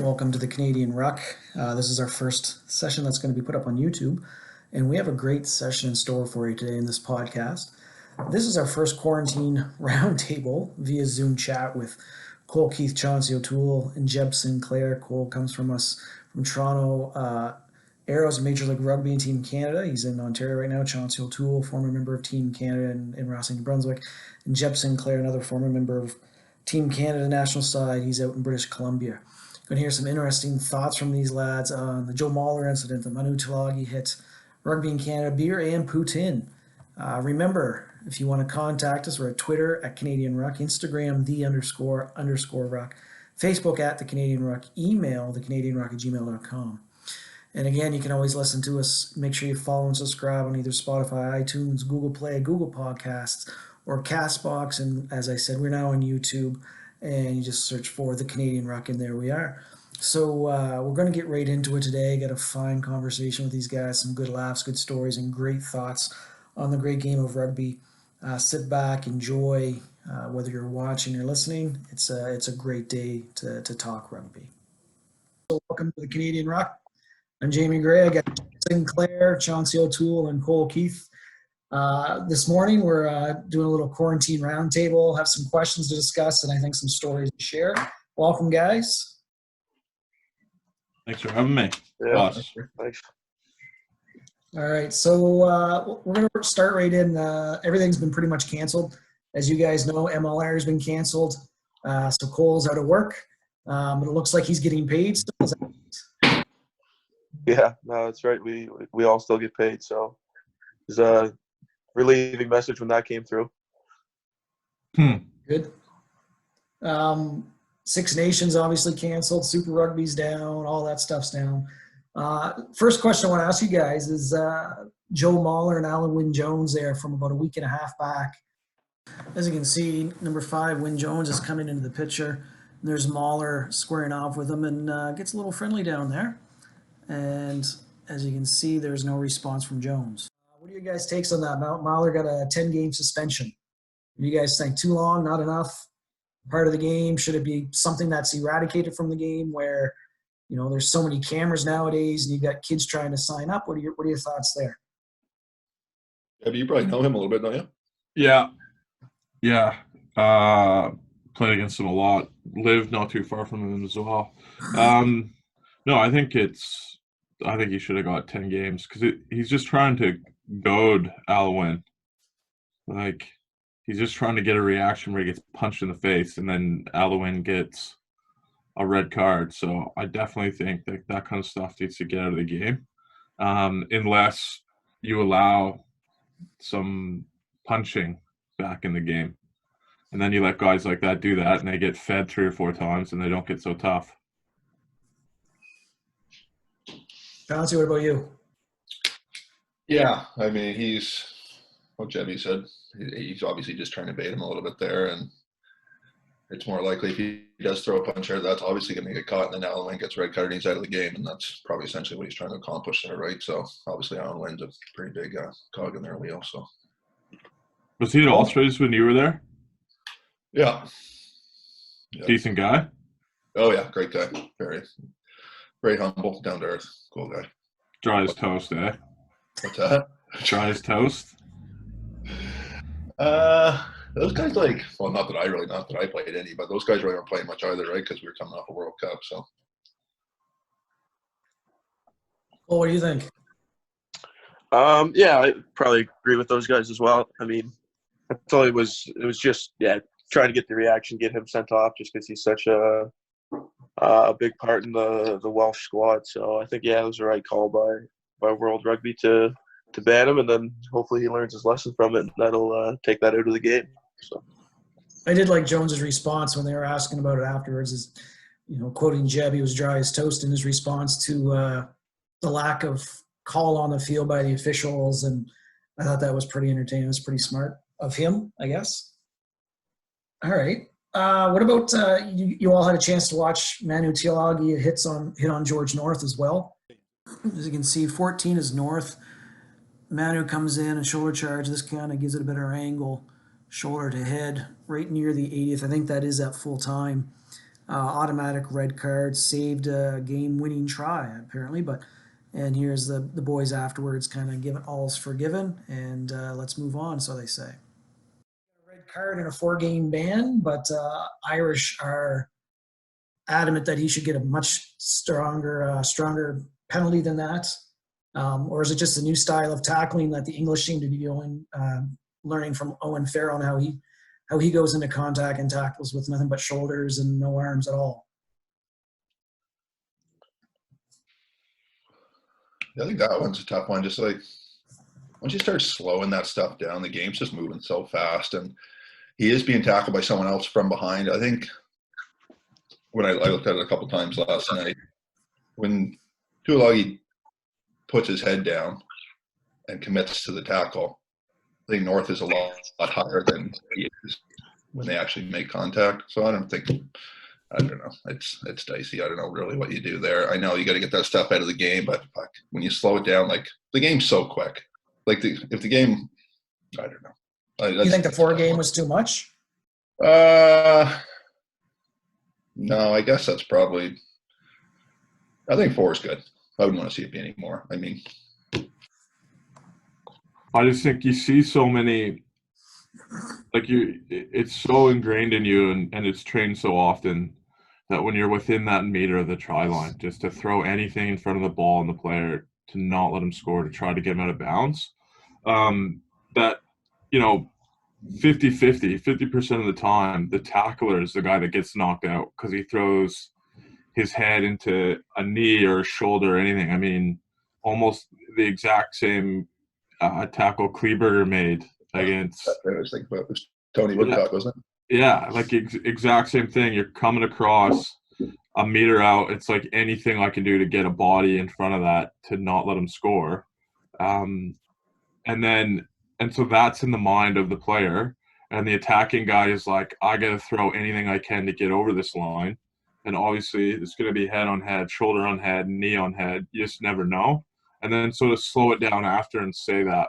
welcome to the Canadian Ruck. This is our first session that's going to be put up on YouTube, and we have a great session in store for you today in this podcast. This is our first quarantine roundtable via Zoom chat with Cole, Keith, Chauncey, O'Toole, and Jebb Sinclair. Cole comes from us from Toronto Arrows, Major League Rugby and Team Canada. He's in Ontario right now. Chauncey O'Toole, former member of Team Canada in Racing, New Brunswick, and Jebb Sinclair, another former member of Team Canada national side. He's out in British Columbia. Going to hear some interesting thoughts from these lads on the Joe Mauler incident, the Manu Tuilagi hit, rugby in Canada, beer, and poutine. Remember, if you want to contact us, we're at Twitter at Canadian Ruck, Instagram __Ruck, Facebook at the Canadian Ruck, email thecanadianruck@gmail.com. And again, you can always listen to us. Make sure you follow and subscribe on either Spotify, iTunes, Google Play, Google Podcasts, or Castbox. And as I said, we're now on YouTube. And you just search for the Canadian Ruck, and there we are. So we're going to get right into it today. Got a fine conversation with these guys, some good laughs, good stories, and great thoughts on the great game of rugby. Sit back, enjoy. Whether you're watching or listening, it's a great day to talk rugby. So welcome to the Canadian Ruck. I'm Jamie Gray. I got Sinclair, Chauncey O'Toole, and Cole Keith. This morning, we're doing a little quarantine roundtable, have some questions to discuss, and I think some stories to share. Welcome, guys. Thanks for having me. Yeah, thanks. All right, so we're going to start right in. Everything's been pretty much canceled. As you guys know, MLR has been canceled, so Cole's out of work, but it looks like he's getting paid still. Yeah, no, that's right. We all still get paid, so it's a relieving message when that came through. Good. Six Nations obviously canceled. Super Rugby's down. All that stuff's down. First question I want to ask you guys is Joe Mauler and Alan Wynne-Jones there from about a week and a half back. As you can see, number 5, Wynne-Jones is coming into the picture. There's Mauler squaring off with him and gets a little friendly down there. And as you can see, there's no response from Jones. What are your guys' takes on that? Mauler got a 10-game suspension. Do you guys think too long, not enough? Part of the game? Should it be something that's eradicated from the game where, you know, there's so many cameras nowadays and you've got kids trying to sign up? What are your thoughts there? Yeah, but you probably know him a little bit, don't you? Yeah. Played against him a lot. Lived not too far from him as well. No, I think he should have got 10 games because he's just trying to goad Alwyn. Like, he's just trying to get a reaction where he gets punched in the face and then Alwyn gets a red card. So I definitely think that kind of stuff needs to get out of the game, unless you allow some punching back in the game. And then you let guys like that do that and they get fed 3 or 4 times and they don't get so tough. Chauncey, what about you? Yeah, I mean, he's what Jebby said. He's obviously just trying to bait him a little bit there, and it's more likely if he does throw a punch there, that's obviously going to get caught, and then Alan Wynne gets red card and he's out of the game, and that's probably essentially what he's trying to accomplish there, right? So obviously Alan Wynne's a pretty big cog in their wheel. So was he at All-Stars when you were there? Yeah. Decent guy? Oh yeah, great guy. Very humble, down to earth, cool guy. Dry as toast, eh? What's that? Dry as toast? Those guys not that I played any, but those guys really weren't playing much either, right? Because we were coming off a World Cup, so. Well, what do you think? Yeah, I probably agree with those guys as well. I mean, I thought it was just, trying to get the reaction, get him sent off just because he's such a big part in the Welsh squad. So I think, it was the right call by World Rugby to ban him, and then hopefully he learns his lesson from it, and that'll take that out of the game. So I did like Jones's response when they were asking about it afterwards. Is, you know, quoting Jebb, he was dry as toast in his response to the lack of call on the field by the officials, and I thought that was pretty entertaining. It was pretty smart of him, I guess. All right. What about you all had a chance to watch Manu Tuilagi hit on George North as well. As you can see, 14 is North. Manu comes in and shoulder charge. This kind of gives it a better angle, shoulder to head, right near the 80th. I think that is at full time. automatic red card, saved a game-winning try apparently. And here's the boys afterwards, kind of giving all's forgiven, and let's move on, so they say. Red card and a 4-game ban, but Irish are adamant that he should get a much stronger penalty than that. Or is it just a new style of tackling that the English seem to be learning from Owen Farrell and how he goes into contact and tackles with nothing but shoulders and no arms at all? I think that one's a tough one. Just like once you start slowing that stuff down, the game's just moving so fast, and he is being tackled by someone else from behind. I think when I looked at it a couple times last night, when Tuilagi puts his head down and commits to the tackle, I think North is a lot higher than he is when they actually make contact. So I don't know. It's dicey. I don't know really what you do there. I know you got to get that stuff out of the game, but when you slow it down, like the game's so quick. Like if the game, I don't know. You think the 4-game was too much? No, I guess that's probably. I think 4 is good. I wouldn't want to see it be any more. I mean, I just think you see so many, like it's so ingrained in you and it's trained so often that when you're within that meter of the try line, just to throw anything in front of the ball and the player to not let him score, to try to get him out of bounds, that, 50% of the time, the tackler is the guy that gets knocked out because he throws his head into a knee or a shoulder or anything. I mean, almost the exact same tackle Kleberger made against. I was thinking about Tony Woodcock, wasn't it? Yeah, like exact same thing. You're coming across a meter out. It's like anything I can do to get a body in front of that to not let him score. And so that's in the mind of the player. And the attacking guy is like, I got to throw anything I can to get over this line. And obviously it's going to be head on head, shoulder on head, knee on head. You just never know. And then sort of slow it down after and say that,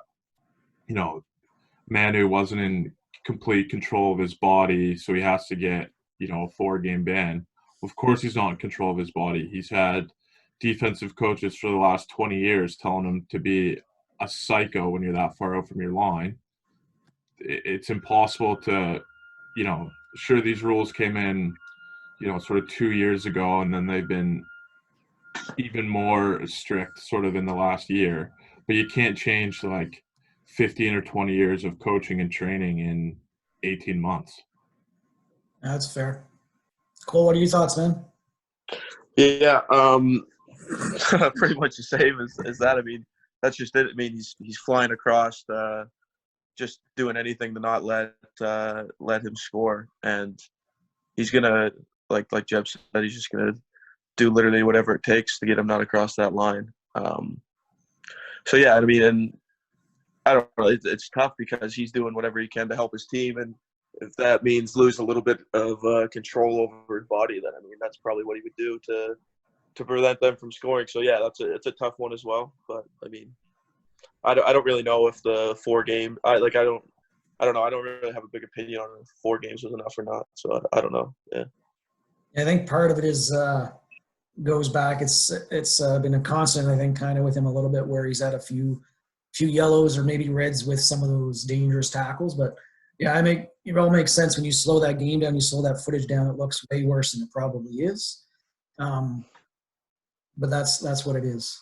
Manu wasn't in complete control of his body, so he has to get, a 4-game ban. Of course he's not in control of his body. He's had defensive coaches for the last 20 years telling him to be a psycho when you're that far out from your line. It's impossible to, sure, these rules came in, sort of 2 years ago, and then they've been even more strict sort of in the last year. But you can't change like 15 or 20 years of coaching and training in 18 months. That's fair. Cole, what are your thoughts, man? Yeah, pretty much the same as that. I mean, that's just it. I mean, he's flying across, just doing anything to not let him score, and he's gonna like Jebb said, he's just gonna do literally whatever it takes to get him not across that line. So yeah, I mean, and I don't know. It's tough because he's doing whatever he can to help his team, and if that means lose a little bit of control over his body, then I mean that's probably what he would do to prevent them from scoring. So yeah, it's a tough one as well. But I mean, I don't really know if the 4-game. I don't know. I don't really have a big opinion on if 4 games was enough or not. So I don't know. Yeah. I think part of it is goes back. It's been a constant, I think, kind of with him a little bit, where he's had a few yellows or maybe reds with some of those dangerous tackles. But yeah, it all makes sense when you slow that game down, you slow that footage down. It looks way worse than it probably is. But that's what it is.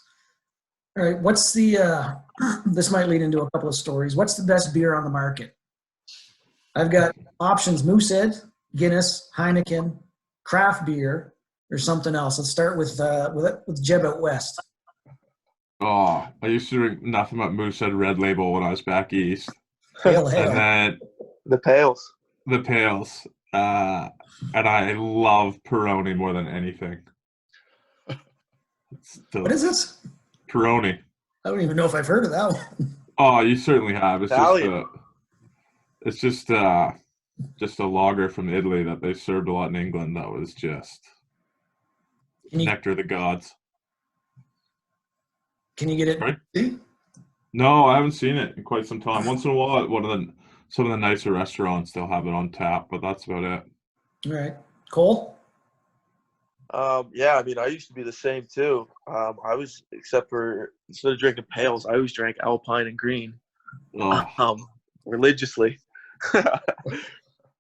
All right, what's the this might lead into a couple of stories. What's the best beer on the market? I've got options: Moosehead, Guinness, Heineken, craft beer, or something else. Let's start with Jebb out west. Oh, I used to drink nothing but Moosehead Red Label when I was back east. Hail. And then The Pails. the Pails. And I love Peroni more than anything. What is this? Peroni. I don't even know if I've heard of that one. Oh, you certainly have. Italian. It's just a lager from Italy that they served a lot in England. That was just nectar of the gods. Can you get it? Right? No, I haven't seen it in quite some time. Once in a while, some of the nicer restaurants they'll have it on tap, but that's about it. All right, Cole. Yeah, I mean, I used to be the same too. Except for instead of drinking Pales, I always drank Alpine and Green, Oh, religiously.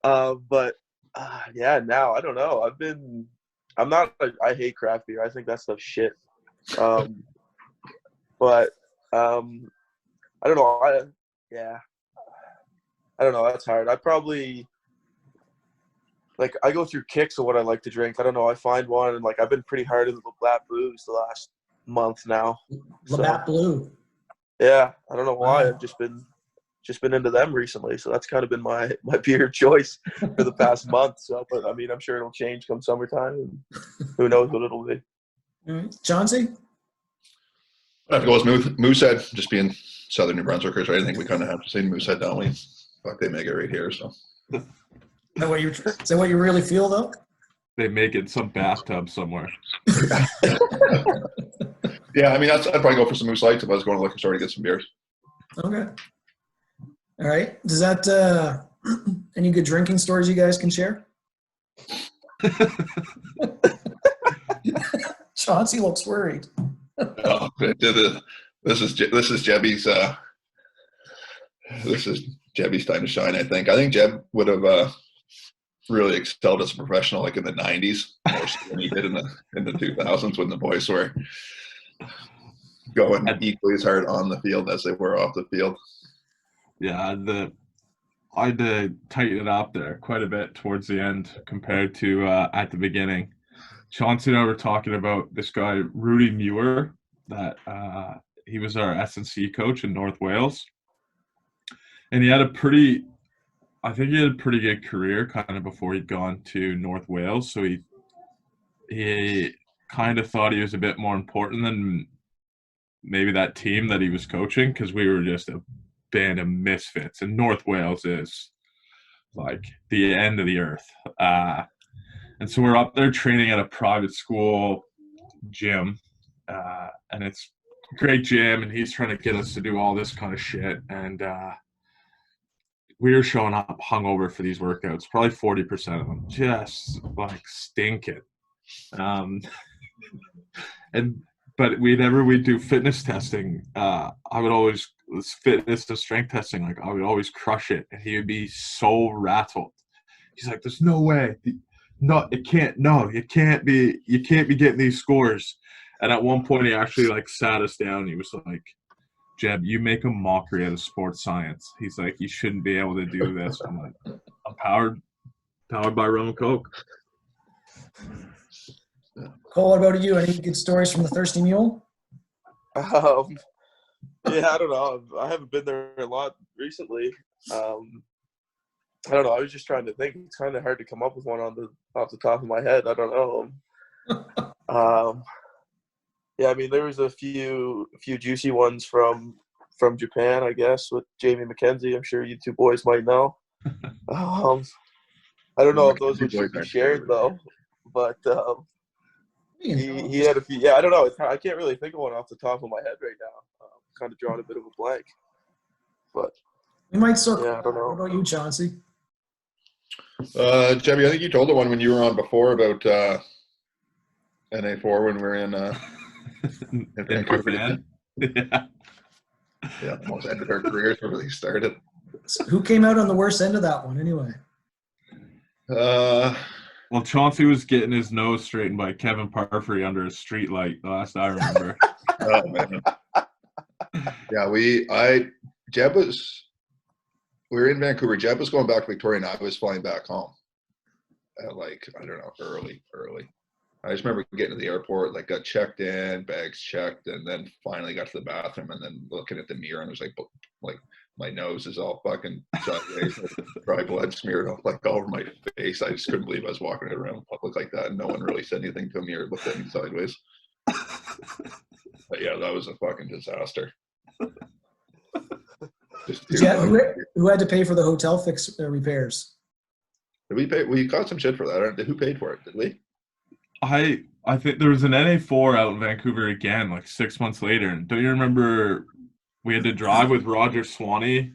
But yeah, now I don't know. I hate craft beer. I think that stuff's shit. But I don't know. I don't know. That's hard. I go through kicks of what I like to drink. I don't know. I find one, and I've been pretty hard into the black blues the last month now. Labatt Blue. Yeah, I don't know why. Wow. I've just been into them recently. So that's kind of been my beer choice for the past month. So, but I mean, I'm sure it'll change come summertime, and who knows what it'll be. All right. Chauncey? I have to go with Moosehead, just being Southern New Brunswickers, right? I think we kind of have to say Moosehead, don't we? Fuck, they make it right here, so. Is that what you really feel, though? they make it in some bathtub somewhere. Yeah, I mean, I'd probably go for some Moose Lights if I was going to the liquor store to get some beers. Okay. All right. Does that any good drinking stories you guys can share? Chauncey looks worried. Oh, this is Jebby's time to shine. I think Jebb would have really excelled as a professional, like in the '90s, more so than he did in the 2000s when the boys were going equally as hard on the field as they were off the field. Yeah, I had to tighten it up there quite a bit towards the end compared to at the beginning. Chauncey and I were talking about this guy, Rudy Muir, that he was our S&C coach in North Wales. And he had a pretty good career kind of before he'd gone to North Wales. So he kind of thought he was a bit more important than maybe that team that he was coaching, because we were just a band of misfits. And North Wales is like the end of the earth. And so we're up there training at a private school gym, and it's a great gym, and he's trying to get us to do all this kind of shit. And we were showing up hungover for these workouts, probably 40% of them, just like stinking. But whenever we do fitness testing, I would always fitness and strength testing, like I would always crush it, and he would be so rattled. He's like, "There's no way, you can't be getting these scores." And at one point, he actually like sat us down. He was like, "Jebb, you make a mockery out of sports science." He's like, "You shouldn't be able to do this." I'm like, "I'm powered by rum and Coke." Cole, what about you? Any good stories from the Thirsty Mule? Yeah, I don't know. I haven't been there a lot recently. I don't know. I was just trying to think. It's kind of hard to come up with one off the top of my head. I don't know. Yeah, I mean, there was a few juicy ones from Japan, I guess, with Jamie McKenzie. I'm sure you two boys might know. I don't know if those would be shared though, but he had a few. Yeah, I don't know. I can't really think of one off the top of my head right now. Kind of drawing a bit of a blank, but We might circle. yeah, I don't know. What about you, Chauncey? Jebby, I think you told the one when you were on before about NA4 when we were in Vancouver. Yeah, almost ended our careers where they started. So who came out on the worst end of that one, anyway? Well, Chauncey was getting his nose straightened by Kevin Parfrey under a street light, the last I remember. Oh man. Yeah, we were in Vancouver. Jebb was going back to Victoria, and I was flying back home at I don't know, early. I just remember getting to the airport, got checked in, bags checked, and then finally got to the bathroom, and then looking at the mirror, and it was like my nose is all fucking sideways, dry blood smeared all over my face. I just couldn't believe I was walking around public like that, and no one really said anything to me or looked at me sideways. But yeah, that was a fucking disaster. Who had to pay for the hotel repairs? Did we pay? We got some shit for that. Who paid for it? Did we? I think there was an NA4 out in Vancouver again, 6 months later. And don't you remember we had to drive with Roger Swanee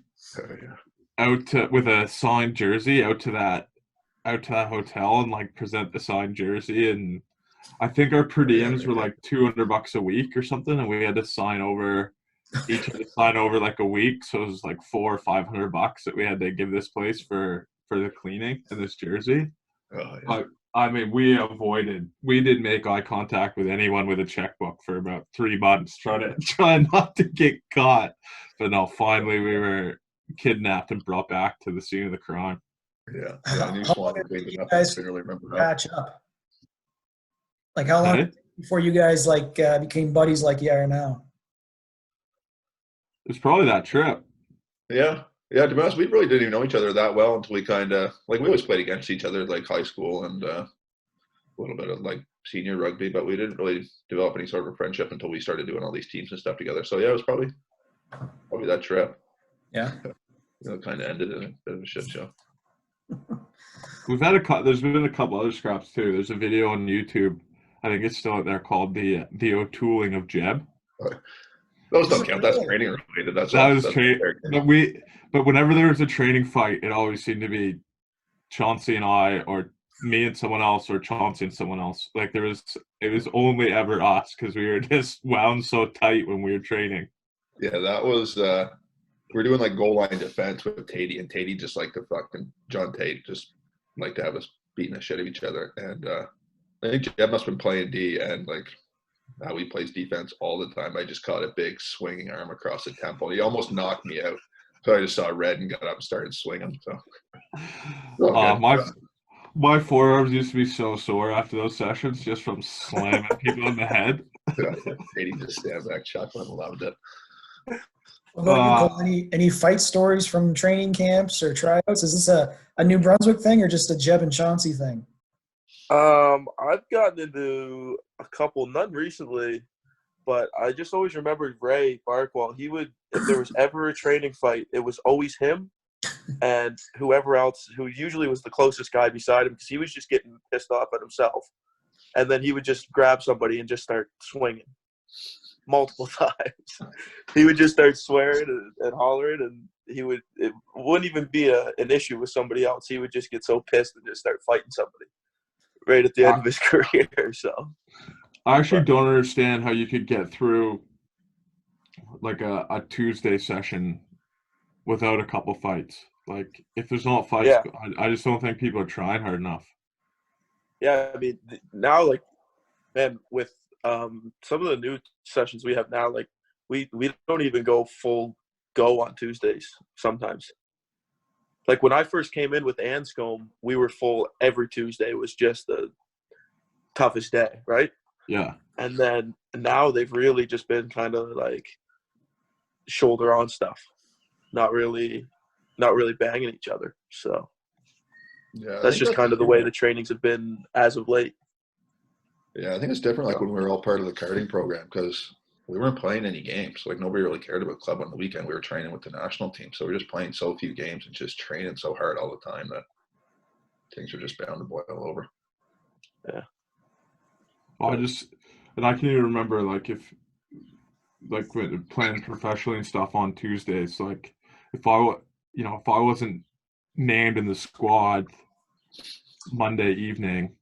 out with a signed jersey out to that hotel and present the signed jersey, and I think our per diems were like $200 a week or something, and we had to sign over. Each had to sign over like a week, so it was like $400 or $500 that we had to give this place for the cleaning and this jersey. Oh, yeah. But I mean, we didn't make eye contact with anyone with a checkbook for about 3 months, trying not to get caught. But no, finally we were kidnapped and brought back to the scene of the crime. Yeah. And you swanted cleaned it up. I guys really remember that. patch up? Like how long Okay? before you guys like became buddies like you are now? It's probably that trip. Yeah. Yeah, to be honest, we really didn't even know each other that well until we kind of, like, we always played against each other, like high school and a little bit of like senior rugby, but we didn't really develop any sort of a friendship until we started doing all these teams and stuff together. So yeah, it was probably that trip. Yeah. Kind of ended in a bit of a shit show. We've had there's been a couple other scraps too. There's a video on YouTube. I think it's still out there called the O'Tooling of Jebb. Those don't count. That's training related. That's training. But whenever there was a training fight, it always seemed to be Chauncey and I, or me and someone else, or Chauncey and someone else. Like it was only ever us because we were just wound so tight when we were training. Yeah, that was we were doing like goal line defense with Tatey, and Tatey just like to fucking John Tate just like to have us beating the shit of each other. And I think Jebb must have been playing D, and like how he plays defense all the time. I just caught a big swinging arm across the temple. He almost knocked me out. So I just saw red and got up and started swinging. So my forearms used to be so sore after those sessions just from slamming people in the head. Tatey just stand back chuckling, loved it. What about you, Cole? Any fight stories from training camps or tryouts? Is this a New Brunswick thing or just a Jebb and Chauncey thing? I've gotten into a couple, none recently, but I just always remembered Ray Barkwell. He would, if there was ever a training fight, it was always him and whoever else, who usually was the closest guy beside him, because he was just getting pissed off at himself. And then he would just grab somebody and just start swinging multiple times. He would just start swearing and hollering, and it wouldn't even be an issue with somebody else. He would just get so pissed and just start fighting somebody right at the end of his career. So I actually don't understand how you could get through like a Tuesday session without a couple fights. Like if there's not fights, yeah. I just don't think people are trying hard enough. Yeah, I mean now, like, man, with some of the new sessions we have now, like we don't even go full go on Tuesdays sometimes. Like when I first came in with Anscombe, we were full every Tuesday. It was just the toughest day, right? Yeah. And then now they've really just been kind of like shoulder on stuff, not really banging each other. So yeah, that's just kind of the way the trainings have been as of late. Yeah, I think it's different like when we were all part of the karting program, because we weren't playing any games. Like nobody really cared about club on the weekend. We were training with the national team. So we were just playing so few games and just training so hard all the time that things are just bound to boil over. Yeah. Well, I can even remember like when playing professionally and stuff on Tuesdays, like if I wasn't named in the squad Monday evening,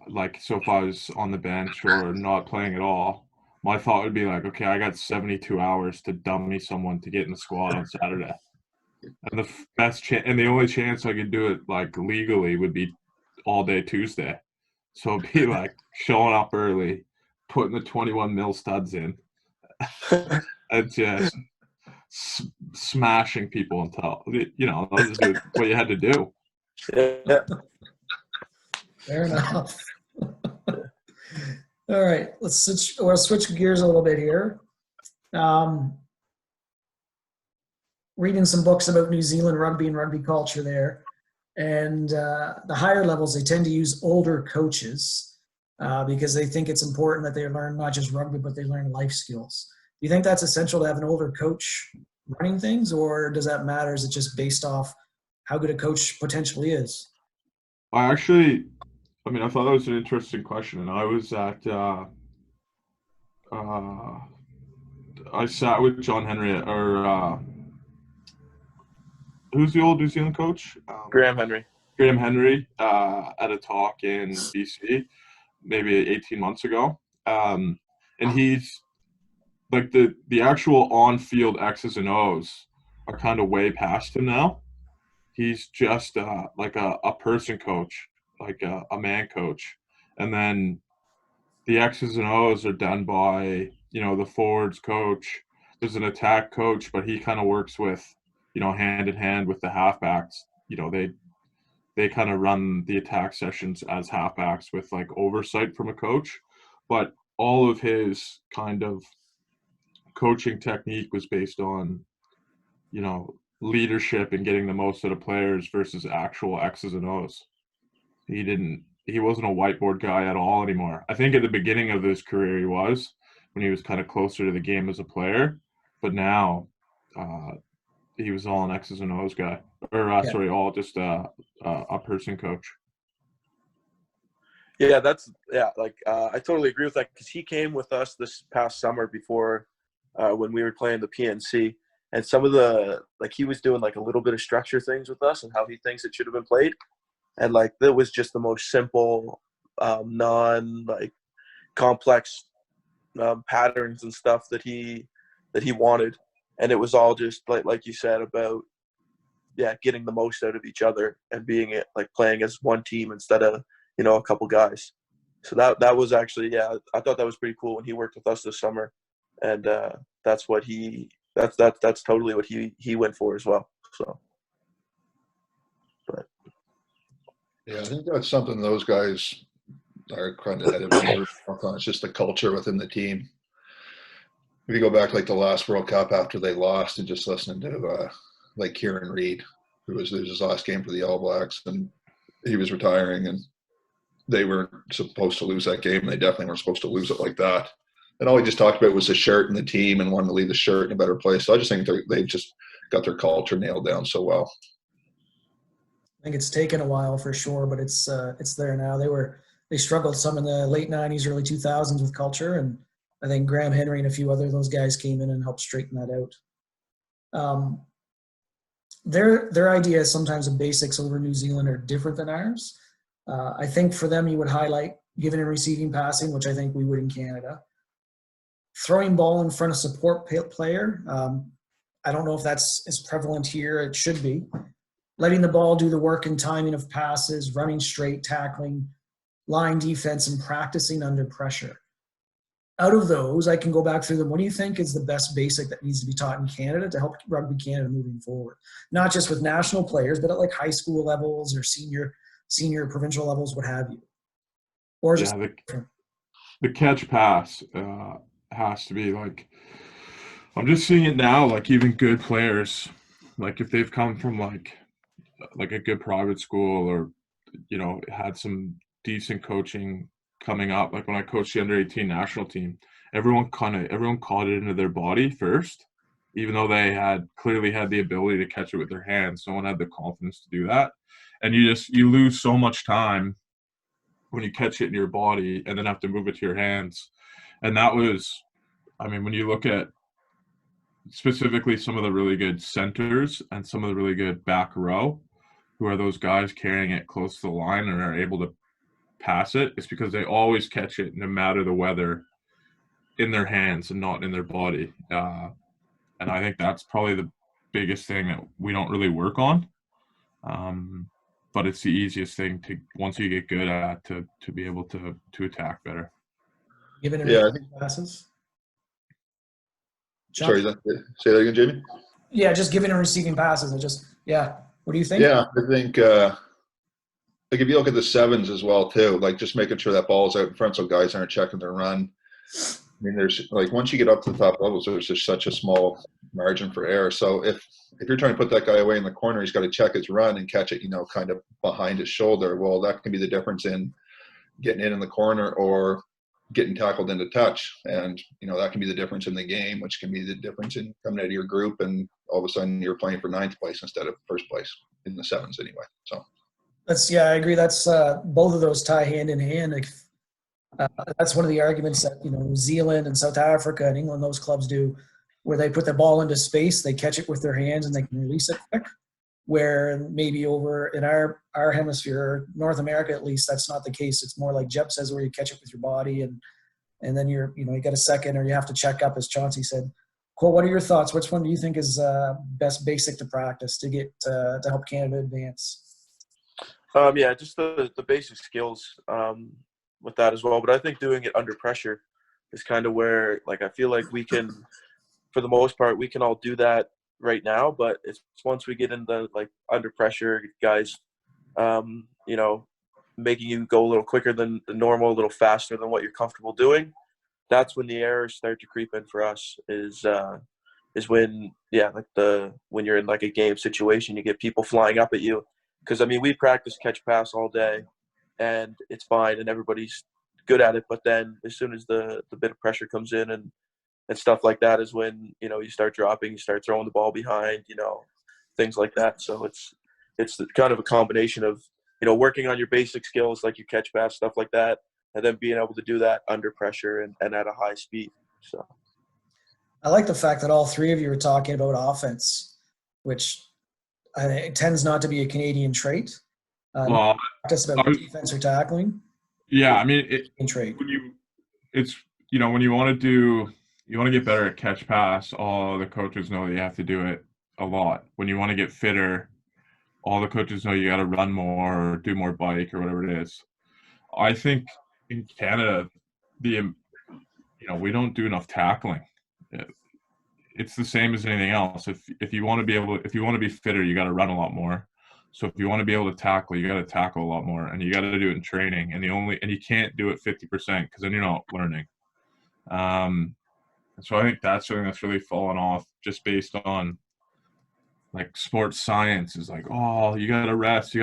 like so if I was on the bench or not playing at all, my thought would be like, okay, I got 72 hours to dummy someone to get in the squad on Saturday. And the best and the only chance I could do it like legally would be all day Tuesday. So it'd be like showing up early, putting the 21 mil studs in, and just smashing people until, that was what you had to do. Yeah. Fair enough. All right, we'll switch gears a little bit here. Reading some books about New Zealand rugby and rugby culture there. And the higher levels, they tend to use older coaches because they think it's important that they learn not just rugby, but they learn life skills. Do you think that's essential to have an older coach running things, or does that matter? Is it just based off how good a coach potentially is? I thought that was an interesting question, and I was at I sat with John Henry, or who's the old New Zealand coach? Graham Henry. Graham Henry at a talk in BC, maybe 18 months ago. And he's like the actual on-field X's and O's are kind of way past him now. He's just like a person coach, like a man coach. And then the X's and O's are done by, the forwards coach. There's an attack coach, but he kind of works with, hand in hand with the halfbacks. They kind of run the attack sessions as halfbacks with like oversight from a coach. But all of his kind of coaching technique was based on, leadership and getting the most out of players versus actual X's and O's. He wasn't a whiteboard guy at all anymore. I think at the beginning of his career he was, when he was kind of closer to the game as a player, but now he was all an X's and O's guy, or all just a person coach. Yeah, I totally agree with that, because he came with us this past summer before when we were playing the PNC, and some of the he was doing like a little bit of structure things with us and how he thinks it should have been played, and like that was just the most simple, non complex patterns and stuff that he wanted, and it was all just like you said about getting the most out of each other and being playing as one team instead of a couple guys. So that was actually I thought that was pretty cool when he worked with us this summer, and that's totally what he went for as well. So, but yeah, I think that's something those guys are kind of headed on. It's just the culture within the team. If you go back the last World Cup after they lost, and just listening to Kieran Reid, who was his last game for the All Blacks, and he was retiring, and they were supposed to lose that game, and they definitely weren't supposed to lose it like that. And all he just talked about was the shirt and the team, and wanting to leave the shirt in a better place. So I just think they've just got their culture nailed down so well. I think it's taken a while for sure, but it's there now. They struggled some in the late 90s, early 2000s with culture, and I think Graham Henry and a few other those guys came in and helped straighten that out. Their ideas sometimes of basics over New Zealand are different than ours. I think for them you would highlight giving and receiving passing, which I think we would in Canada. Throwing ball in front of support player, I don't know if that's as prevalent here. It should be. Letting the ball do the work and timing of passes, running straight, tackling, line defense, and practicing under pressure. Out of those, I can go back through them. What do you think is the best basic that needs to be taught in Canada to help Rugby Canada moving forward? Not just with national players, but at high school levels or senior provincial levels, what have you. Or just the catch pass has to be I'm just seeing it now, even good players, if they've come from a good private school or had some decent coaching coming up, when I coached the under-18 national team, everyone caught it into their body first, even though they had clearly had the ability to catch it with their hands. No one had the confidence to do that, and you lose so much time when you catch it in your body and then have to move it to your hands. And that was, when you look at specifically some of the really good centers and some of the really good back row, who are those guys carrying it close to the line and are able to pass it, it's because they always catch it, no matter the weather, in their hands and not in their body. And I think that's probably the biggest thing that we don't really work on. But it's the easiest thing to, once you get good at, to be able to attack better. Given it passes. Sorry, say that again, Jamie? Yeah, just giving and receiving passes. What do you think? Yeah, I think if you look at the sevens as well too, just making sure that ball's out in front so guys aren't checking their run. There's once you get up to the top levels, there's just such a small margin for error. So if you're trying to put that guy away in the corner, he's got to check his run and catch it, kind of behind his shoulder. Well, that can be the difference in getting in the corner or getting tackled into touch. And, that can be the difference in the game, which can be the difference in coming out of your group and all of a sudden you're playing for 9th place instead of 1st place in the sevens anyway. So I agree. That's both of those tie hand in hand. That's one of the arguments that, New Zealand and South Africa and England, those clubs do, where they put the ball into space, they catch it with their hands and they can release it quick. where maybe over in our hemisphere, North America at least, that's not the case. It's more like Jebb says, where you catch it with your body, and then you get a second, or you have to check up, as Chauncey said. Cole, what are your thoughts? Which one do you think is best basic to practice to get to help Canada advance? Yeah, just the basic skills with that as well. But I think doing it under pressure is kind of where, like, I feel like we can, for the most part, we can all do that right now. But it's once we get into, like, under pressure, guys, making you go a little quicker than the normal, a little faster than what you're comfortable doing. That's when the errors start to creep in for us. Is when when you're in, like, a game situation, you get people flying up at you. Because, I mean, we practice catch pass all day, and it's fine, and everybody's good at it. But then as soon as the bit of pressure comes in and stuff like that is when, you start dropping, you start throwing the ball behind, things like that. So it's kind of a combination of, working on your basic skills, like your catch pass, stuff like that, and then being able to do that under pressure and at a high speed. So I like the fact that all three of you are talking about offense, which it tends not to be a Canadian trait. Well, Just about defense or tackling. Yeah, I mean, trait. when you want to get better at catch pass, all the coaches know that you have to do it a lot. When you want to get fitter, all the coaches know you got to run more or do more bike or whatever it is. I think in Canada, we don't do enough tackling. It's the same as anything else. If you want to be fitter, you got to run a lot more. So if you want to be able to tackle, you got to tackle a lot more, and you got to do it in training. And you can't do it 50% because then you're not learning. So I think that's something that's really fallen off just based on, like, sports science is like, oh, you got to rest.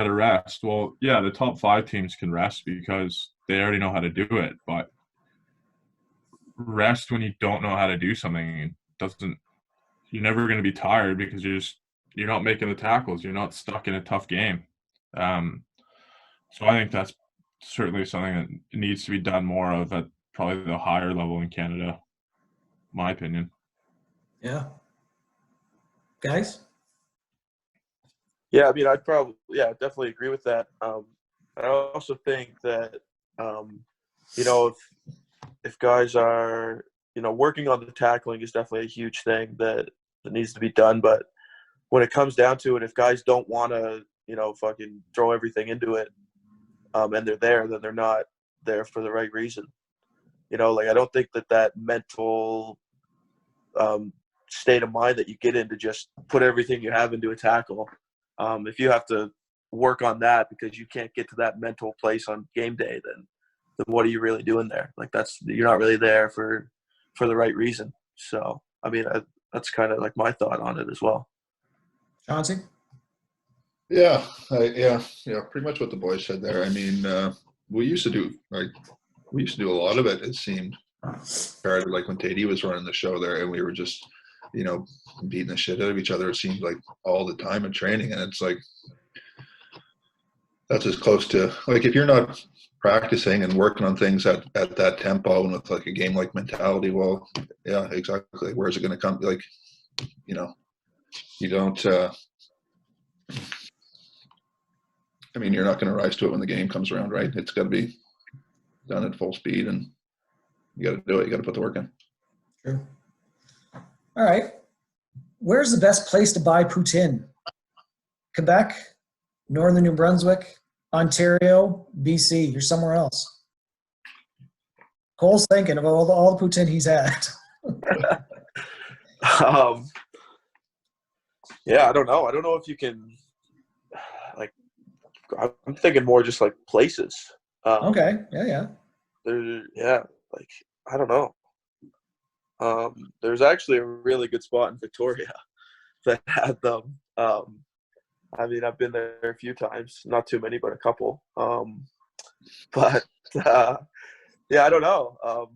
Well, yeah, the top 5 teams can rest because they already know how to do it. But rest when you don't know how to do something you're never going to be tired because you're not making the tackles. You're not stuck in a tough game. So I think that's certainly something that needs to be done more of at probably the higher level in Canada, my opinion. Yeah. Guys? Yeah, I mean, definitely agree with that. I also think that, if guys are, working on the tackling is definitely a huge thing that needs to be done. But when it comes down to it, if guys don't want to, fucking throw everything into it, and they're there, then they're not there for the right reason. I don't think that mental state of mind that you get in to just put everything you have into a tackle. If you have to work on that because you can't get to that mental place on game day, then what are you really doing there? Like, you're not really there for the right reason. So, I mean, that's kind of like my thought on it as well. Chauncey? Yeah, pretty much what the boys said there. I mean, we used to do a lot of it. It seemed compared to, like, when Tatey was running the show there, and we were just, beating the shit out of each other. It seemed like all the time in training, and it's like that's as close to, like, if you're not practicing and working on things at that tempo and with, like, a game like mentality, well, yeah, exactly. Where's it going to come? Like, you don't. I mean, you're not going to rise to it when the game comes around, right? It's got to be done at full speed, and you got to do it. You got to put the work in. True. All right. Where's the best place to buy poutine? Quebec, Northern New Brunswick, Ontario, BC, or somewhere else? Cole's thinking of all the poutine he's had. Yeah, I don't know. I don't know if you can, like, I'm thinking more just like places. Okay. Yeah. Like, I don't know. There's actually a really good spot in Victoria that had them. I mean, I've been there a few times, not too many, but a couple. But I don't know.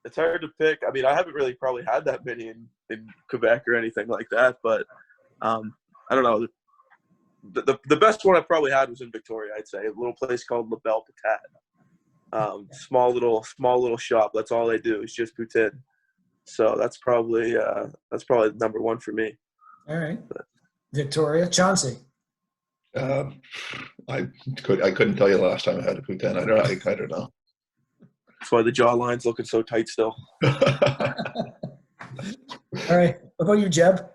It's hard to pick. I mean, I haven't really probably had that many in Quebec or anything like that, but I don't know. The best one I probably had was in Victoria, I'd say. A little place called La Belle Patate. Small little shop. That's all they do is just poutine. So that's probably number one for me. All right. Victoria. Chauncey. I couldn't tell you the last time I had a poutine. I don't know. That's why the jawline's looking so tight still. All right. What about you, Jebb?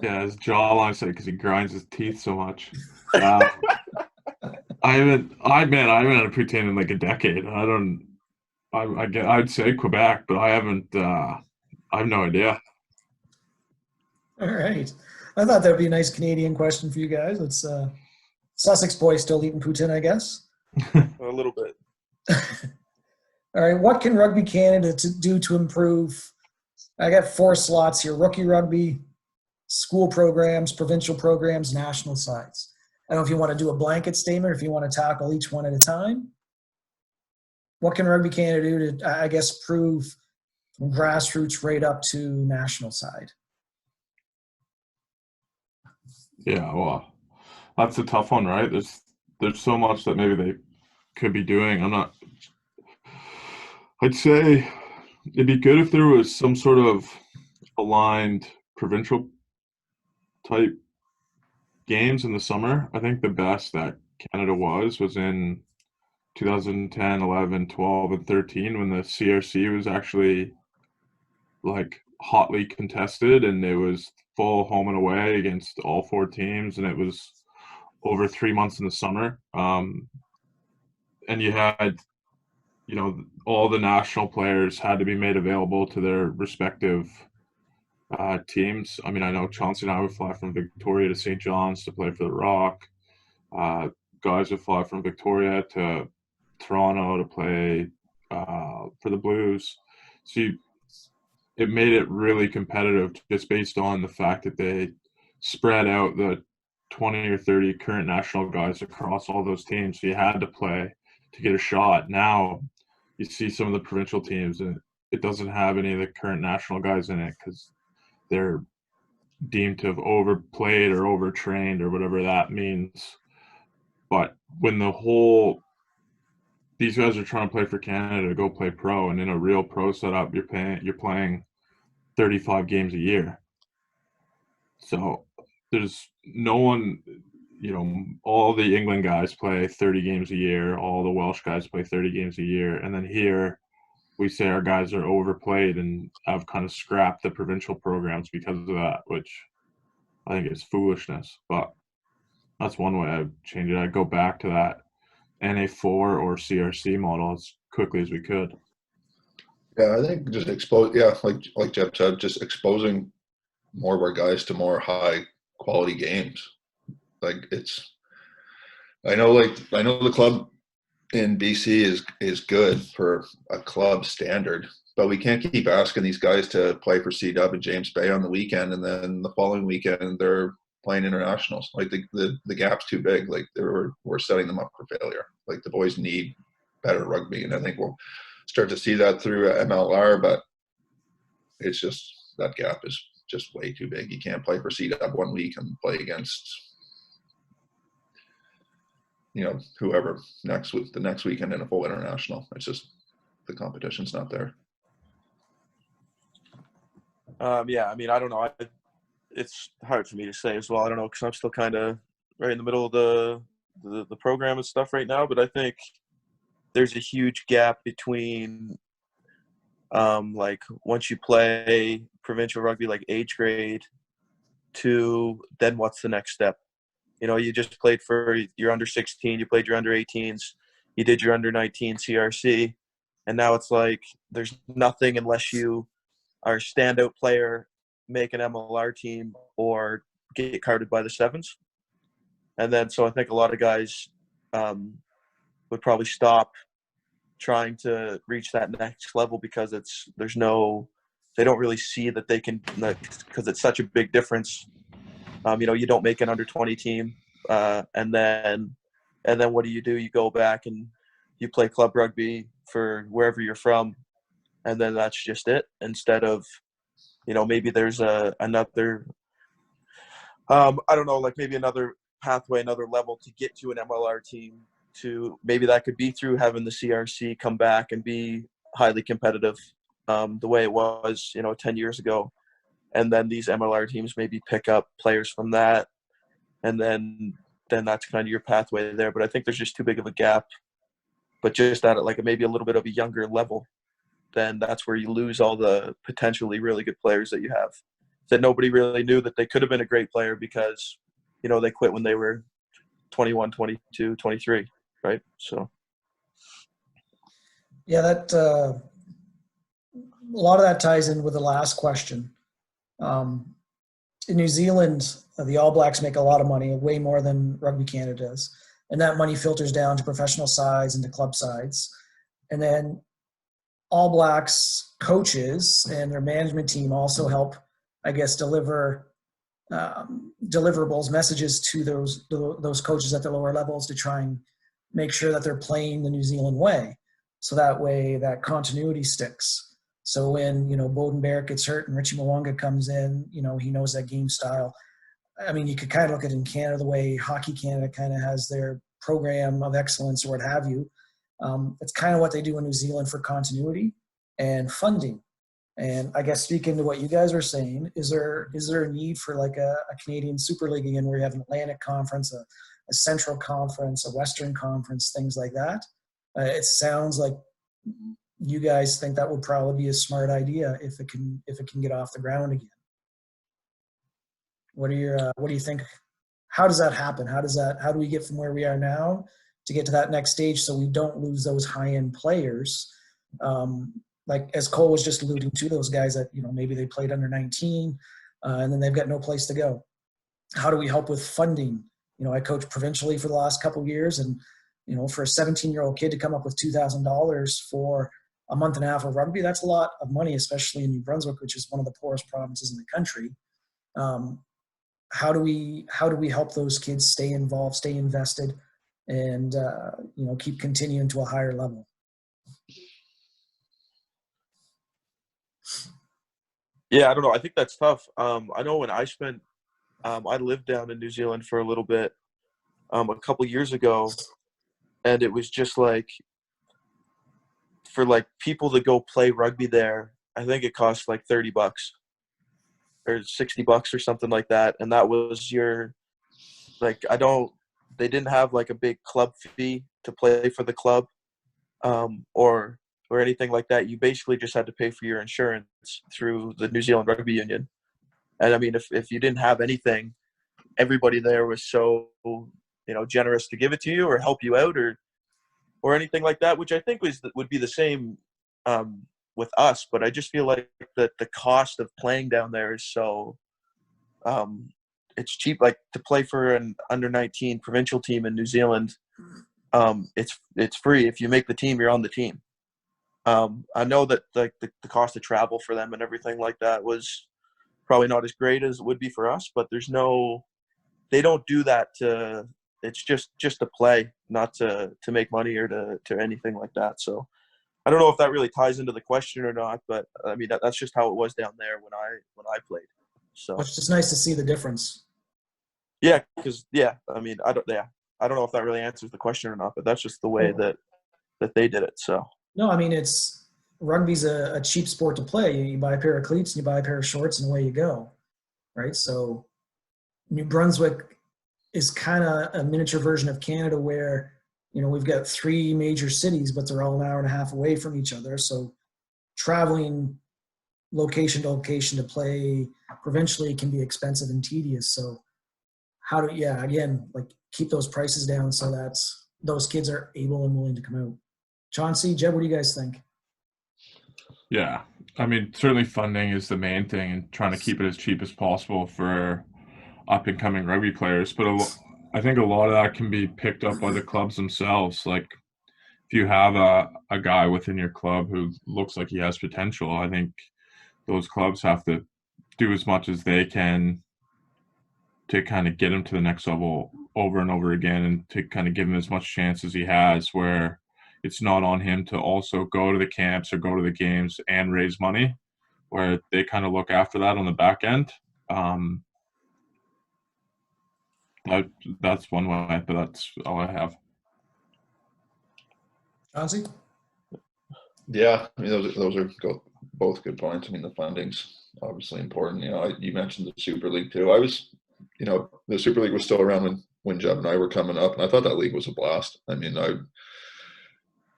Yeah, his jawline said because he grinds his teeth so much. I haven't had a poutine in like a decade. I'd say Quebec, but I haven't. I have no idea. All right. I thought that would be a nice Canadian question for you guys. It's Sussex boys still eating poutine, I guess. A little bit. All right. What can Rugby Canada do to improve? I got 4 slots here: rookie rugby, school programs, provincial programs, national sides. I don't know if you want to do a blanket statement or if you want to tackle each one at a time. What can Rugby Canada do to, I guess, prove from grassroots right up to national side? Yeah, well, that's a tough one, right? There's so much that maybe they could be doing. I'd say it'd be good if there was some sort of aligned provincial type games in the summer. I think the best that Canada was in 2010, 11, 12, and 13 when the CRC was actually like hotly contested and it was full home and away against all 4 teams, and it was over 3 months in the summer. And you had, all the national players had to be made available to their respective teams. I mean, I know Chauncey and I would fly from Victoria to St. John's to play for the Rock. Guys would fly from Victoria to Toronto to play for the Blues. So it made it really competitive just based on the fact that they spread out the 20 or 30 current national guys across all those teams. So you had to play to get a shot. Now you see some of the provincial teams and it doesn't have any of the current national guys in it because they're deemed to have overplayed or overtrained or whatever that means. But when these guys are trying to play for Canada to go play pro, and in a real pro setup, you're playing 35 games a year. So there's no one, all the England guys play 30 games a year, all the Welsh guys play 30 games a year, and then here we say our guys are overplayed and have kind of scrapped the provincial programs because of that, which I think is foolishness. But that's one way I'd change it. I'd go back to that NA4 or CRC model as quickly as we could. Yeah, I think just like Jebb said, just exposing more of our guys to more high quality games. I know the club in BC is good for a club standard, but we can't keep asking these guys to play for C-Dub and James Bay on the weekend, and then the following weekend they're playing internationals. Like the gap's too big. Like we're setting them up for failure. Like the boys need better rugby, and I think we'll start to see that through MLR. But it's just that gap is just way too big. You can't play for C-Dub one week and play against whoever the next weekend in a full international. It's just the competition's not there. Yeah, I mean, I don't know. It's hard for me to say as well. I don't know because I'm still kind of right in the middle of the program and stuff right now. But I think there's a huge gap between like once you play provincial rugby, like age grade, to then what's the next step? You just played for your under 16, you played your under 18s, you did your under 19 CRC, and now it's like there's nothing unless you are a standout player, make an MLR team, or get carded by the sevens. And then so I think a lot of guys would probably stop trying to reach that next level because they don't really see that they can, because it's such a big difference. You don't make an under 20 team, and then what do? You go back and you play club rugby for wherever you're from, and then that's just it. Instead of, maybe there's another, I don't know, like maybe another pathway, another level to get to an MLR team. To maybe that could be through having the CRC come back and be highly competitive, the way it was, 10 years ago. And then these MLR teams maybe pick up players from that, and then that's kind of your pathway there. But I think there's just too big of a gap. But just at like maybe a little bit of a younger level, then that's where you lose all the potentially really good players that you have, that nobody really knew that they could have been a great player because, you know, they quit when they were 21, 22, 23, right? So. Yeah, that a lot of that ties in with the last question. In New Zealand, the All Blacks make a lot of money, way more than Rugby Canada does. And that money filters down to professional sides and to club sides. And then All Blacks coaches and their management team also help, I guess, deliver deliverables, messages to those coaches at the lower levels to try and make sure that they're playing the New Zealand way. So that way that continuity sticks. So when, you know, Bowden Barrett gets hurt and Richie Mwanga comes in, you know, he knows that game style. I mean, you could kind of look at it in Canada the way Hockey Canada kind of has their program of excellence or what have you. It's kind of what they do in New Zealand for continuity and funding. And I guess speaking to what you guys were saying, is there a need for like a Canadian Super League again where you have an Atlantic Conference, a Central Conference, a Western Conference, things like that? It sounds like you guys think that would probably be a smart idea if it can get off the ground again. What do you think? How does that happen? How do we get from where we are now to get to that next stage so we don't lose those high-end players? Like as Cole was just alluding to, those guys that, you know, maybe they played under 19 and then they've got no place to go. How do we help with funding? You know, I coached provincially for the last couple of years, and, you know, for a 17-year-old kid to come up with $2,000 for a month and a half of rugby, that's a lot of money, especially in New Brunswick, which is one of the poorest provinces in the country. How do we help those kids stay involved, stay invested, and you know, keep continuing to a higher level? Yeah, I don't know. I think that's tough. I know when I lived down in New Zealand for a little bit a couple years ago, and it was just like, for like people to go play rugby there, I think it cost like $30 or $60 or something like that. And that was your, like, they didn't have like a big club fee to play for the club or anything like that. You basically just had to pay for your insurance through the New Zealand Rugby Union. And I mean, if you didn't have anything, everybody there was so, you know, generous to give it to you or help you out or anything like that, which I think would be the same with us. But I just feel like that the cost of playing down there is so it's cheap. Like to play for an under 19 provincial team in New Zealand, it's free. If you make the team, you're on the team. I know that like the cost of travel for them and everything like that was probably not as great as it would be for us, but they don't do that it's just to play, not to make money or to anything like that. So I don't know if that really ties into the question or not, but I mean, that's just how it was down there when I played. So It's just nice to see the difference. Yeah, because I mean, I don't know if that really answers the question or not, but that's just the way that they did it. So no, I mean, rugby's a cheap sport to play. You buy a pair of cleats and you buy a pair of shorts and away you go, right? So New Brunswick is kind of a miniature version of Canada where, you know, we've got 3 major cities, but they're all an hour and a half away from each other. So traveling location to location to play provincially can be expensive and tedious. So again, like keep those prices down so that those kids are able and willing to come out. Chauncey, Jebb, what do you guys think? Yeah, I mean, certainly funding is the main thing, and trying to keep it as cheap as possible for up and coming rugby players. But I think a lot of that can be picked up by the clubs themselves. Like if you have a guy within your club who looks like he has potential, I think those clubs have to do as much as they can to kind of get him to the next level over and over again, and to kind of give him as much chance as he has, where it's not on him to also go to the camps or go to the games and raise money, where they kind of look after that on the back end. That's one way, but that's all I have. Chauncey? Yeah, I mean, those are both good points. I mean, the funding's obviously important. You know, you mentioned the Super League too. I was you know, the Super League was still around when Jebb and I were coming up, and I thought that league was a blast. I mean,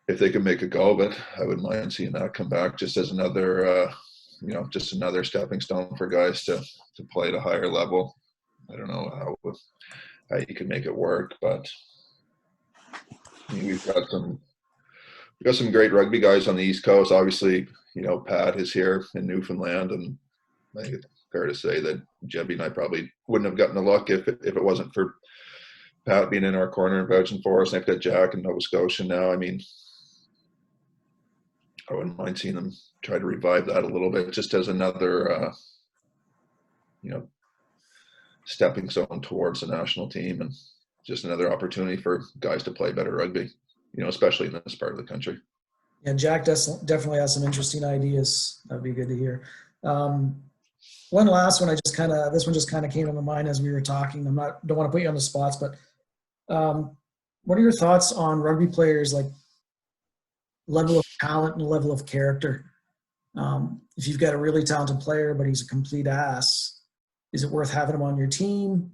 if they could make a go of it, I wouldn't mind seeing that come back just as another, you know, just another stepping stone for guys to play at a higher level. I don't know how you can make it work, but I mean, we've got some great rugby guys on the East Coast. Obviously, you know, Pat is here in Newfoundland, and I think it's fair to say that Jebby and I probably wouldn't have gotten a look if it wasn't for Pat being in our corner and vouching for us. And I've got Jack in Nova Scotia now. I mean, I wouldn't mind seeing them try to revive that a little bit, just as another, you know, stepping stone towards the national team, and just another opportunity for guys to play better rugby, you know, especially in this part of the country. Yeah, Jack definitely has some interesting ideas. That'd be good to hear. One last one, this one just kind of came to my mind as we were talking. Don't want to put you on the spots, but what are your thoughts on rugby players, like level of talent and level of character? If you've got a really talented player, but he's a complete ass, is it worth having him on your team,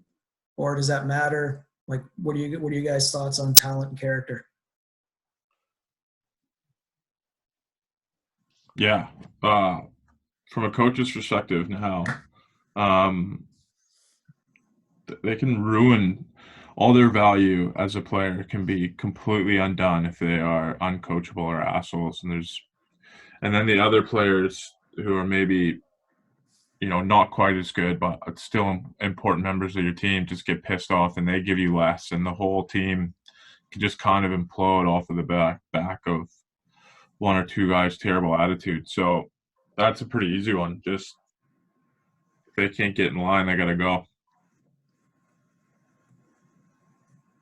or does that matter? Like, what are you guys' thoughts on talent and character? Yeah. From a coach's perspective now, they can ruin all their value as a player, can be completely undone if they are uncoachable or assholes. And then the other players who are maybe, you know, not quite as good, but still important members of your team just get pissed off and they give you less, and the whole team can just kind of implode off of the back of one or two guys' terrible attitude. So that's a pretty easy one. Just if they can't get in line, they got to go.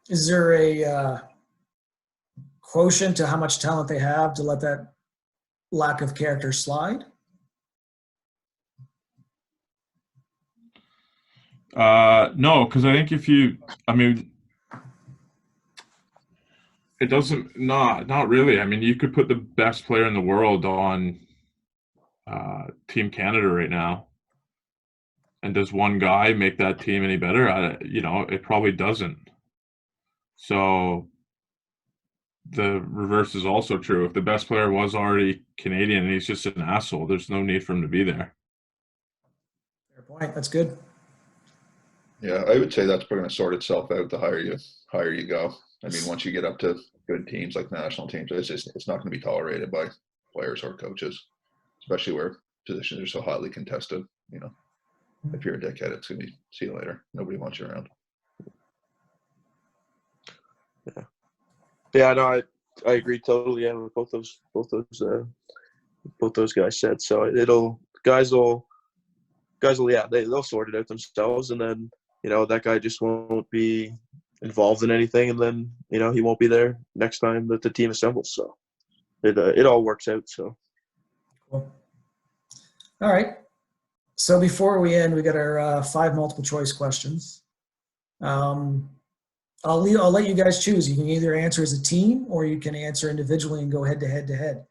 Is there a quotient to how much talent they have to let that lack of character slide? No, because I think it doesn't, not really. I mean, you could put the best player in the world on Team Canada right now, and does one guy make that team any better? It probably doesn't. So the reverse is also true. If the best player was already Canadian and he's just an asshole, there's no need for him to be there. Fair point. That's good. Yeah, I would say that's going to sort itself out the higher you go. I mean, once you get up to good teams like national teams, it's not going to be tolerated by players or coaches, especially where positions are so hotly contested. You know, if you're a dickhead, it's going to be see you later. Nobody wants you around. Yeah, no, I agree totally. Yeah, with both those guys said. So guys will they'll sort it out themselves, and then, you know, that guy just won't be involved in anything, and then, you know, he won't be there next time that the team assembles. So it all works out. So Cool. All right. So before we end, we got our 5 multiple choice questions. I'll let you guys choose. You can either answer as a team, or you can answer individually and go head to head to head.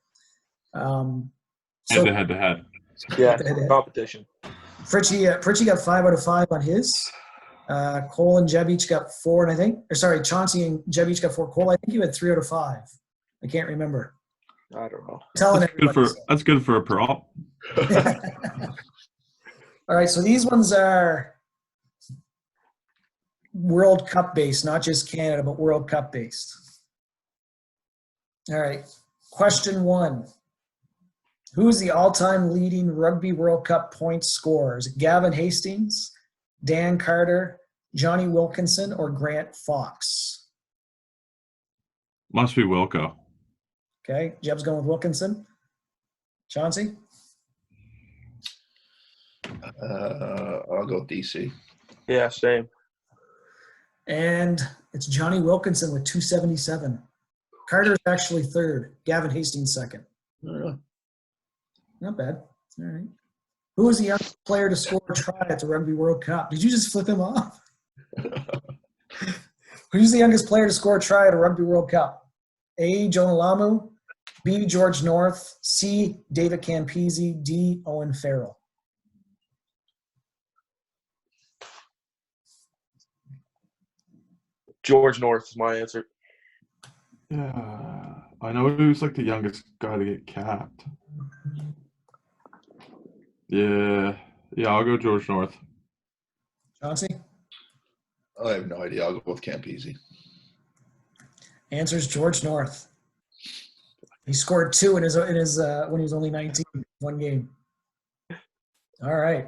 Head to head. yeah, Head-to-head. competition. Fritchie got 5 out of 5 on his. Cole and Jebb each got 4, and Chauncey and Jebb each got 4. Cole, I think you had 3 out of 5. I can't remember. I don't know. Telling That's everybody. that's good for a prop. All right, so these ones are World Cup based, not just Canada, but World Cup based. All right, question 1. Who is the all-time leading Rugby World Cup points scorer? Is it Gavin Hastings, Dan Carter, Johnny Wilkinson, or Grant Fox? Must be Wilco. Okay, Jebb's going with Wilkinson. Chauncey? I'll go DC. Yeah, same. And it's Johnny Wilkinson with 277. Carter's actually 3rd. Gavin Hastings 2nd. Not bad. All right. Who was the youngest player to score a try at the Rugby World Cup? Did you just flip him off? Who's the youngest player to score a try at a Rugby World Cup? A, Jonah Lamu, B, George North, C, David Campese, D, Owen Farrell. George North is my answer. Yeah, I know he was like the youngest guy to get capped. Yeah, I'll go George North. Chauncey? I have no idea. I'll go with Campese. Answer's George North. He scored 2 in his when he was only 19, one game. All right.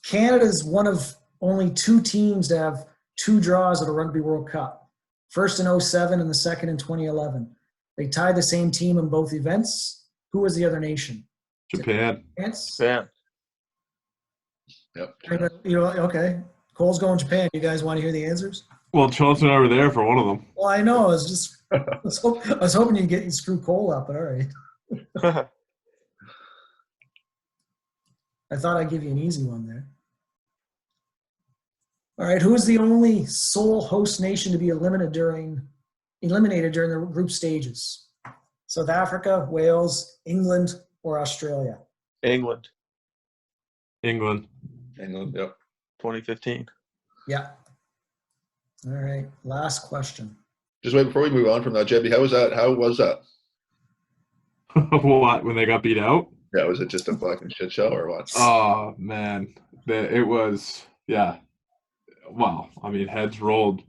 Canada is one of only 2 teams to have 2 draws at a Rugby World Cup. First in 2007 and the second in 2011. They tied the same team in both events. Who was the other nation? Japan. France? Japan. Yep. Okay. Cole's going Japan. You guys want to hear the answers? Well, Chauncey and I were there for one of them. Well, I know. I was hoping you'd screw Cole up, but all right. I thought I'd give you an easy one there. All right, who is the only sole host nation to be eliminated during the group stages? South Africa, Wales, England, or Australia? England. England. Yep. 2015. Yeah. All right, last question. Just wait before we move on from that, Jebby. How was that? What, when they got beat out? Yeah, was it just a fucking shit show or what? Oh, man. It was, yeah. Well, I mean, heads rolled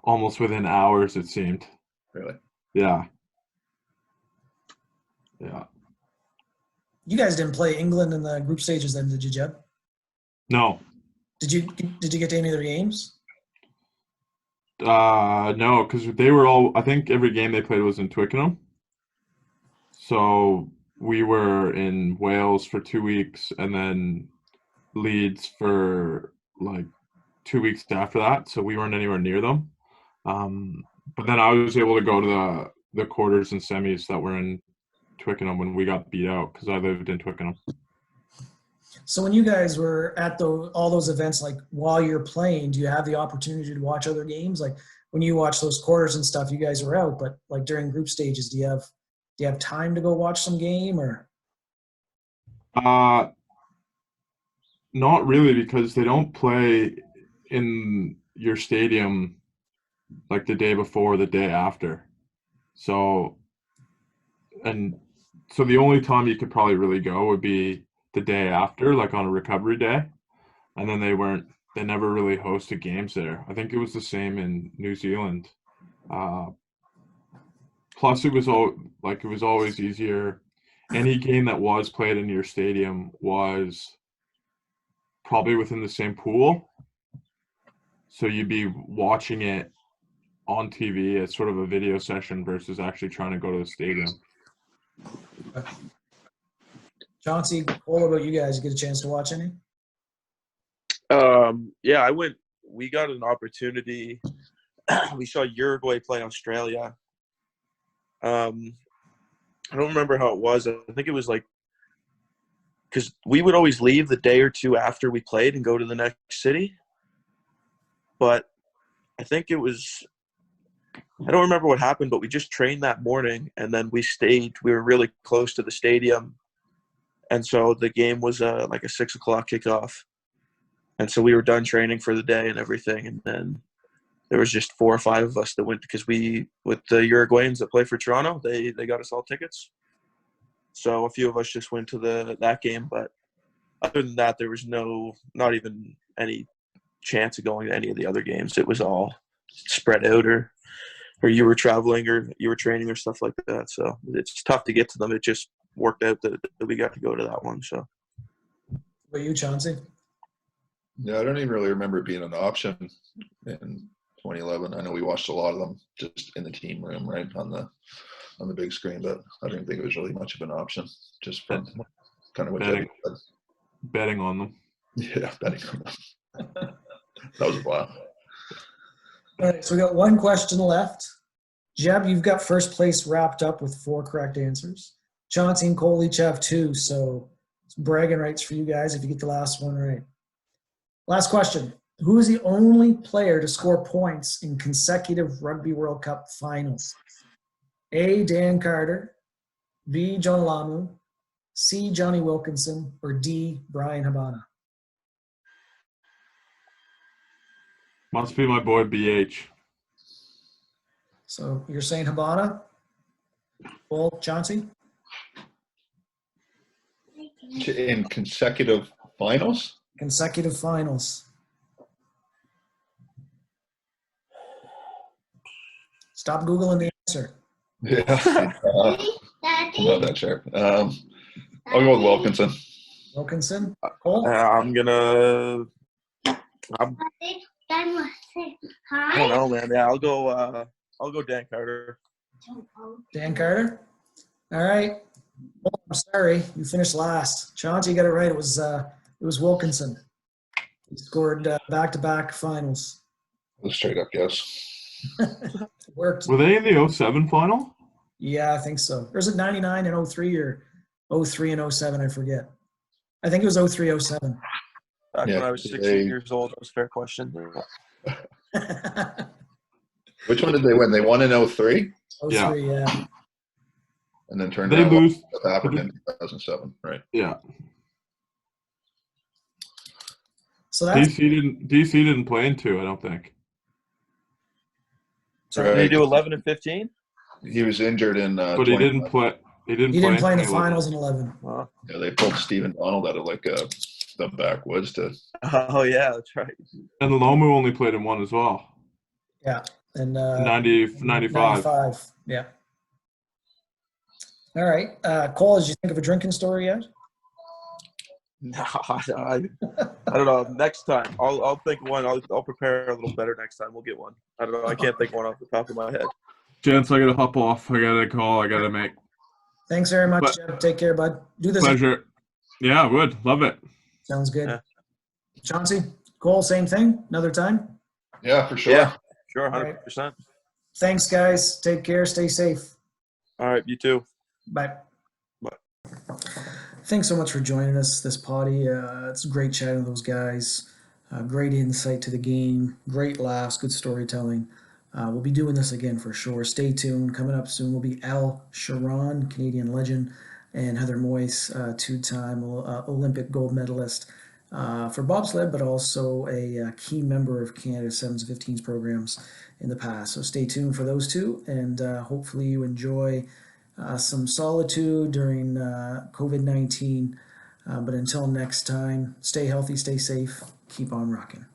almost within hours, it seemed. Really? Yeah. You guys didn't play England in the group stages then, did you, Jebb? No. Did you get to any of their games? No, because they were all, I think every game they played was in Twickenham. So we were in Wales for 2 weeks and then Leeds for like 2 weeks after that. So we weren't anywhere near them. But then I was able to go to the quarters and semis that were in Twickenham when we got beat out because I lived in Twickenham. So when you guys were at all those events, like while you're playing, do you have the opportunity to watch other games? Like when you watch those quarters and stuff, you guys were out, but like during group stages, do you have time to go watch some game or? Not really, because they don't play in your stadium like the day before, the day after. So the only time you could probably really go would be the day after, like on a recovery day. And then they never really hosted games there. I think it was the same in New Zealand. Plus it was always easier. Any game that was played in your stadium was probably within the same pool. So you'd be watching it on TV as sort of a video session versus actually trying to go to the stadium. Chauncey, what about you guys? You get a chance to watch any? Yeah, I went. We got an opportunity. We saw Uruguay play Australia. I don't remember how it was. I think it was like because we would always leave the day or two after we played and go to the next city. But I think it was – I don't remember what happened, but we just trained that morning, and then we stayed. We were really close to the stadium. And so the game was like a 6 o'clock kickoff. And so we were done training for the day and everything. And then there was just 4 or 5 of us that went because with the Uruguayans that play for Toronto, they got us all tickets. So a few of us just went to that game. But other than that, there was not even any chance of going to any of the other games. It was all spread out or you were traveling or you were training or stuff like that. So it's tough to get to them. It just worked out that we got to go to that one. So, What about you, Chauncey? Yeah, I don't even really remember it being an option in 2011. I know we watched a lot of them just in the team room, right, on the big screen, but I didn't think it was really much of an option, just from kind of what Jebby said. Betting on them. Yeah, betting on them. That was a blast. All right, so we got one question left. Jebb, you've got first place wrapped up with 4 correct answers. Chauncey and Cole each have 2, so it's bragging rights for you guys if you get the last one right. Last question. Who is the only player to score points in consecutive Rugby World Cup finals? A, Dan Carter, B, John Lamu, C, Johnny Wilkinson, or D, Brian Habana? Must be my boy BH. So you're saying Habana? Well, Chauncey? In consecutive finals? Consecutive finals. Stop Googling the answer. Yeah. I'm not that sure. I'll go with Wilkinson. Wilkinson? Cole? I'm gonna. I don't know, man. Yeah, I'll go Dan Carter. Dan Carter? All right. Well, I'm sorry. You finished last. Chauncey got it right. It was Wilkinson. He scored back-to-back finals. A straight up guess. It worked. Were they in the 07 final? Yeah, I think so. Or is it 99 and 03 or 03 and 07? I forget. I think it was 03, 07. Back Yeah, when I was 16 years old, that was a fair question. Which one did they win? They won in 03 03, yeah. and then turned They around lose. South Africa in 2007, right? Yeah. So that's DC didn't play in 2, I don't think. So did he do 11 and 15? He was injured in But he didn't play. He didn't play in the 2011. finals in 11. Wow. Yeah, they pulled Stephen Donald out of like the backwoods to. Oh yeah, that's right. And Lomu only played in 1 as well. Yeah. And 95. 95. Yeah. All right. Cole, did you think of a drinking story yet? No, I don't know. Next time, I'll think of one. I'll prepare a little better next time. We'll get one. I don't know. I can't think of one off the top of my head. Gents, I gotta hop off. I got a call I gotta make. Thanks very much, But- Jebb. Take care, bud. Do this. Pleasure. Yeah, would. Love it. Sounds good. Yeah. Chauncey, Cole, same thing. Another time. Yeah, for sure. Yeah, sure, All right. 100%. Thanks, guys. Take care. Stay safe. All right, you too. Bye. Bye. Thanks so much for joining us this potty. It's great chatting with those guys. Great insight to the game. Great laughs. Good storytelling. We'll be doing this again for sure. Stay tuned. Coming up soon will be Al Sharon, Canadian legend, and Heather Moyes, two-time Olympic gold medalist for bobsled, but also a key member of Canada's 7s and 15s programs in the past. So stay tuned for those two, and hopefully you enjoy some solitude during COVID-19. But until next time, stay healthy, stay safe, keep on rocking.